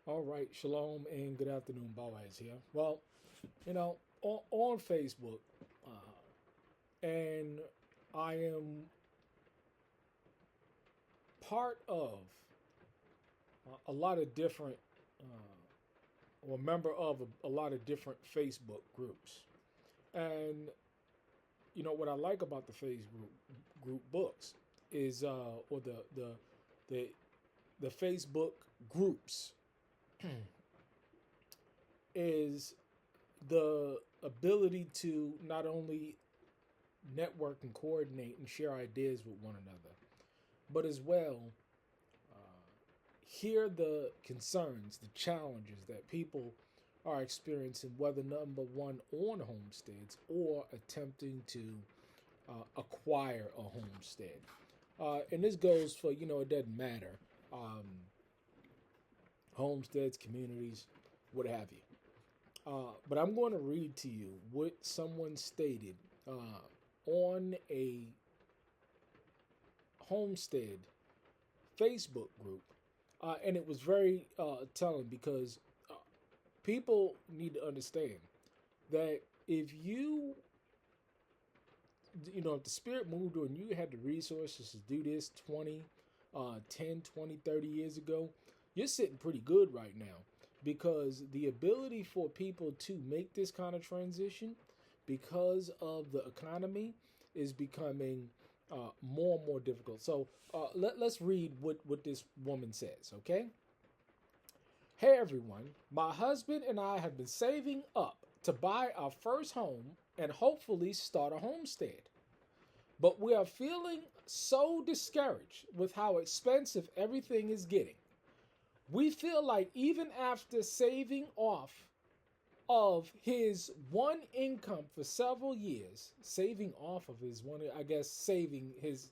All right, shalom and good afternoon, Boaz here. Well, on Facebook, and I am part of a lot of different, or member of a lot of different Facebook groups. And what I like about the Facebook group books is, or the the Facebook groups is the ability to not only network and coordinate and share ideas with one another, but as well hear the concerns, the challenges that people are experiencing, whether number one on homesteads or attempting to acquire a homestead. And this goes for, it doesn't matter. Homesteads, communities, what have you. But I'm going to read to you what someone stated on a homestead Facebook group. And it was very telling because people need to understand that if the spirit moved you and you had the resources to do this 10, 20, 30 years ago, you're sitting pretty good right now because the ability for people to make this kind of transition because of the economy is becoming more and more difficult. So let's read what this woman says, okay? Hey everyone, my husband and I have been saving up to buy our first home and hopefully start a homestead. But we are feeling so discouraged with how expensive everything is getting. We feel like even after saving off of his one income for several years, saving off of his one, I guess saving his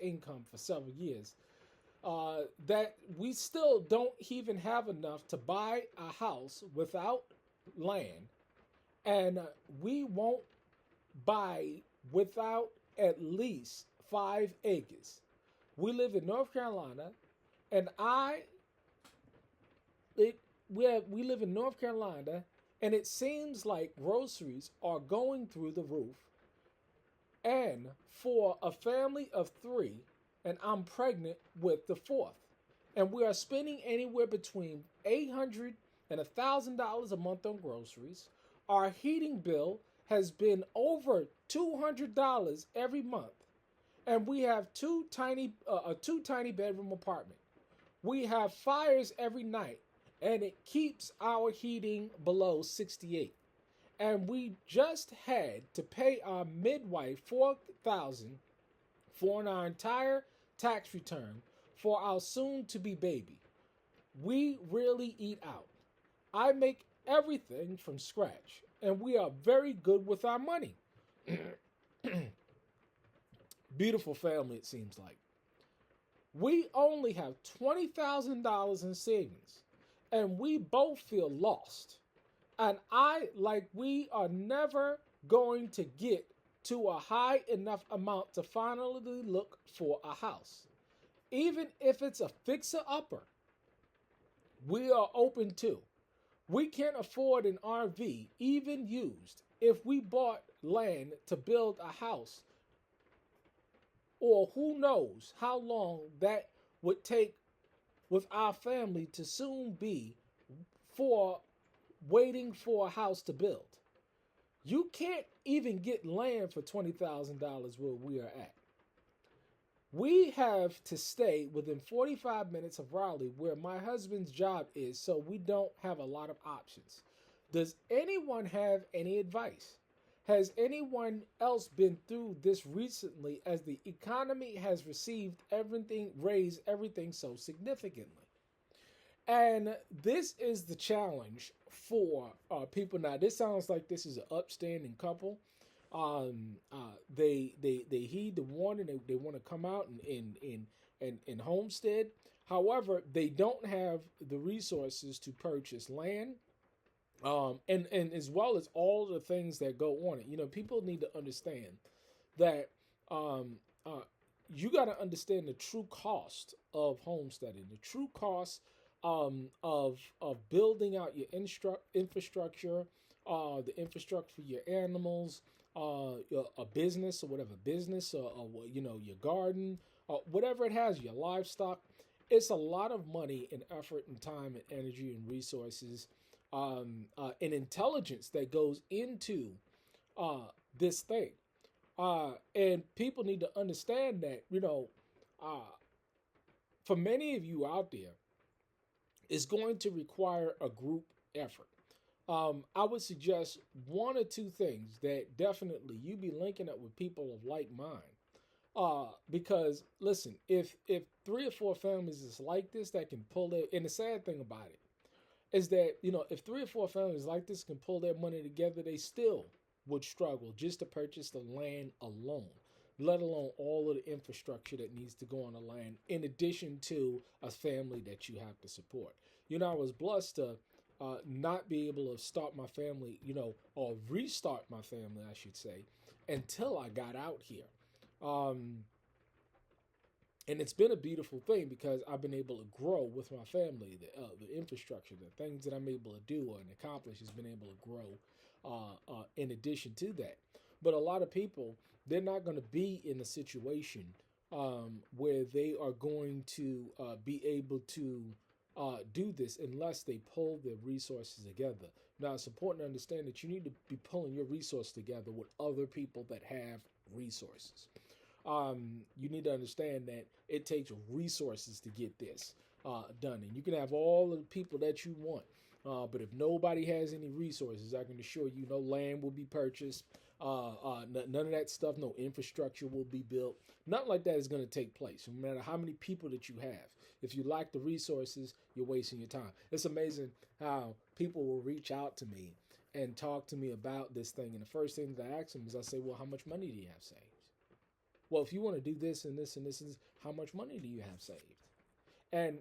income for several years, that we still don't even have enough to buy a house without land, and we won't buy without at least 5 acres. We live in North Carolina, and we live in North Carolina, and it seems like groceries are going through the roof. And for a family of 3, and I'm pregnant with the 4th, and we are spending anywhere between $800 and $1,000 a month on groceries. Our heating bill has been over $200 every month, and we have a two tiny bedroom apartment. We have fires every night, and it keeps our heating below 68. And we just had to pay our midwife $4,000 for our entire tax return for our soon-to-be baby. We really eat out. I make everything from scratch, and we are very good with our money. Beautiful family, it seems like. We only have $20,000 in savings, and we both feel lost. And we are never going to get to a high enough amount to finally look for a house. Even if it's a fixer-upper, we are open to. We can't afford an RV, even used, if we bought land to build a house. Or who knows how long that would take with our family to soon be for waiting for a house to build. You can't even get land for $20,000 where we are at. We have to stay within 45 minutes of Raleigh, where my husband's job is, so we don't have a lot of options. Does anyone have any advice? Has anyone else been through this recently as the economy has raised everything so significantly? And this is the challenge for people. Now, this sounds like this is an upstanding couple. They heed the warning. They want to come out and homestead. However, they don't have the resources to purchase land. And as well as all the things that go on it. People need to understand that you got to understand the true cost of homesteading, the true cost of building out your infrastructure, the infrastructure for your animals, a business or whatever business, or your garden, whatever it has, your livestock. It's a lot of money and effort and time and energy and resources, and intelligence that goes into this thing. And people need to understand that, uh, for many of you out there, it's going to require a group effort. I would suggest one or two things that definitely you be linking up with people of like mind. Because listen, if three or four families is like this that can pull their, and the sad thing about it is that, if three or four families like this can pull their money together, they still would struggle just to purchase the land alone, let alone all of the infrastructure that needs to go on the land, in addition to a family that you have to support. I was blessed to not be able to start my family, or restart my family, I should say, until I got out here. Um, and it's been a beautiful thing because I've been able to grow with my family. The infrastructure, the things that I'm able to do and accomplish has been able to grow. In addition to that, but a lot of people, they're not going to be in a situation where they are going to be able to do this unless they pull their resources together. Now, it's important to understand that you need to be pulling your resources together with other people that have resources. You need to understand that it takes resources to get this done. And you can have all of the people that you want. But if nobody has any resources, I can assure you no land will be purchased. None of that stuff, no infrastructure will be built. Nothing like that is going to take place, no matter how many people that you have. If you lack the resources, you're wasting your time. It's amazing how people will reach out to me and talk to me about this thing. And the first thing that I ask them is, I say, well, how much money do you have saved? Well, if you want to do this and this and this and this, how much money do you have saved? And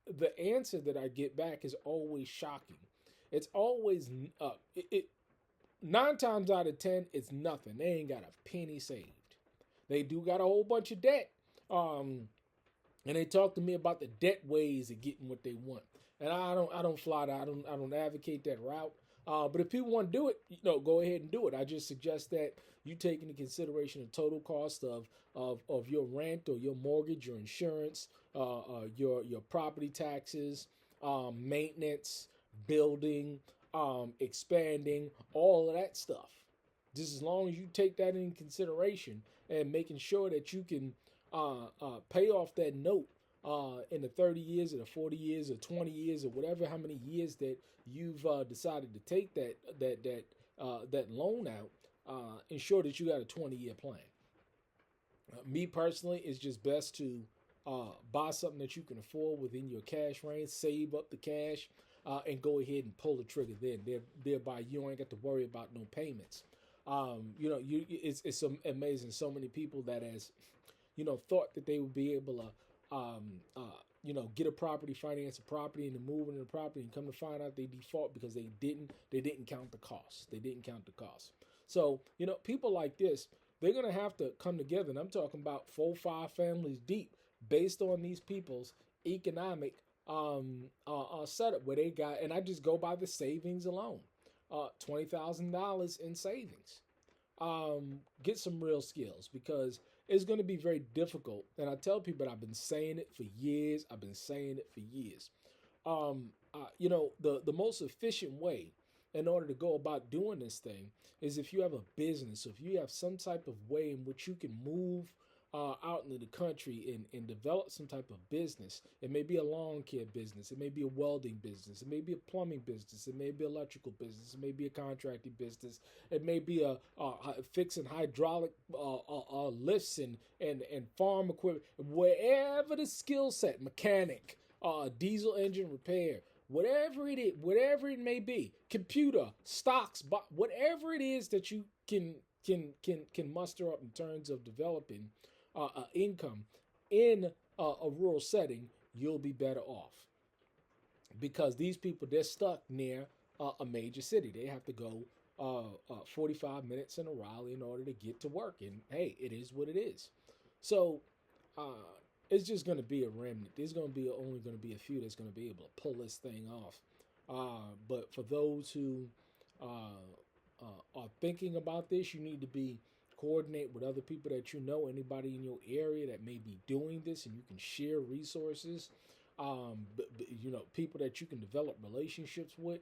the answer that I get back is always shocking. It's always 9 times out of 10, it's nothing. They ain't got a penny saved. They do got a whole bunch of debt. And they talk to me about the debt ways of getting what they want. And I don't fly that. I don't advocate that route. But if people want to do it, go ahead and do it. I just suggest that you take into consideration the total cost of your rent or your mortgage, your insurance, your property taxes, maintenance, building, expanding, all of that stuff. Just as long as you take that into consideration and making sure that you can pay off that note in the 30 years or the 40 years or 20 years or whatever, how many years that you've decided to take that loan out, ensure that you got a 20-year plan. Me personally, it's just best to buy something that you can afford within your cash range, save up the cash, and go ahead and pull the trigger then. Thereby, you ain't got to worry about no payments. It's amazing. So many people that has, thought that they would be able to, get a property, finance a property, and then move into the property, and come to find out they default because they didn't count the cost. They didn't count the cost. So, people like this, they're going to have to come together. And I'm talking about 4-5 families deep based on these people's economic setup where they got, and I just go by the savings alone, $20,000 in savings. Get some real skills because it's going to be very difficult. And I tell people, I've been saying it for years. The most efficient way in order to go about doing this thing is if you have a business, so if you have some type of way in which you can move out into the country and develop some type of business. It may be a lawn care business. It may be a welding business. It may be a plumbing business. It may be electrical business. It may be a contracting business. It may be a fixing hydraulic lifts and farm equipment. Wherever the skill set, mechanic, diesel engine repair, whatever it is, whatever it may be, computer, stocks, whatever it is that you can muster up in terms of developing income in a rural setting, you'll be better off. Because these people, they're stuck near a major city. They have to go 45 minutes in a Raleigh in order to get to work. And hey, it is what it is. So it's just going to be a remnant. There's going to be only going to be a few that's going to be able to pull this thing off. But for those who are thinking about this, you need to be coordinate with other people that you know, anybody in your area that may be doing this, and you can share resources. People that you can develop relationships with.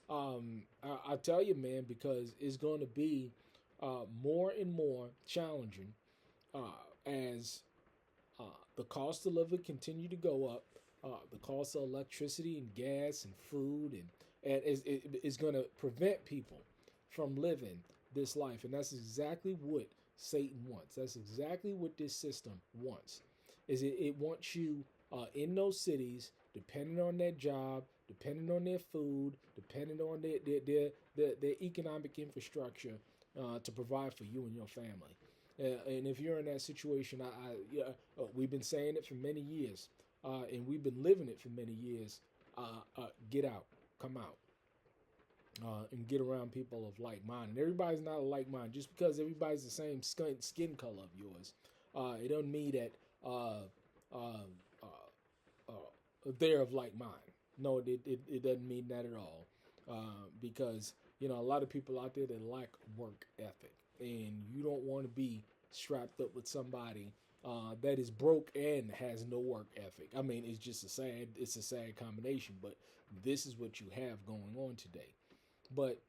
I tell you, man, because it's going to be more and more challenging as the cost of living continue to go up. The cost of electricity and gas and food and is going to prevent people from living this life, and that's exactly what Satan wants. That's exactly what this system wants. It wants you in those cities, depending on their job, depending on their food, depending on their economic infrastructure to provide for you and your family. And if you're in that situation, we've been saying it for many years, and we've been living it for many years. Get out, come out, and get around people of like mind. And everybody's not a like mind. Just because everybody's the same skin color of yours, it doesn't mean that they're of like mind. No, it doesn't mean that at all. Because a lot of people out there that lack work ethic, and you don't want to be strapped up with somebody that is broke and has no work ethic. I mean, it's a sad combination, but this is what you have going on today. But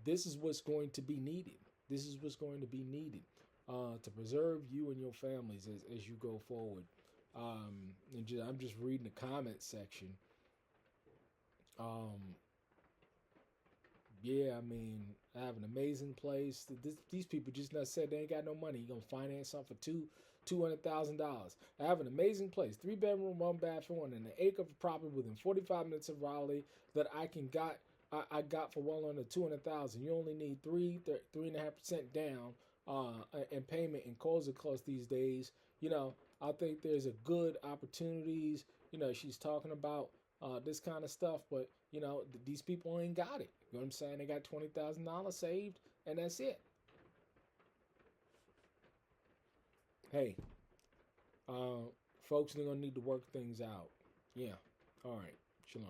this is what's going to be needed. This is what's going to be needed to preserve you and your families as you go forward. I'm just reading the comment section. Yeah, I mean, I have an amazing place. These people just not said they ain't got no money. You gonna finance something for $200,000. I have an amazing place, 3-bedroom, 1 bathroom, and an acre of property within 45 minutes of Raleigh that I got for well under $200,000. You only need 3.5% down and payment and closing costs these days. I think there's a good opportunities. She's talking about this kind of stuff, but these people ain't got it. You know what I'm saying? They got $20,000 saved, and that's it. Hey, folks, they're gonna need to work things out. Yeah. All right. Shalom.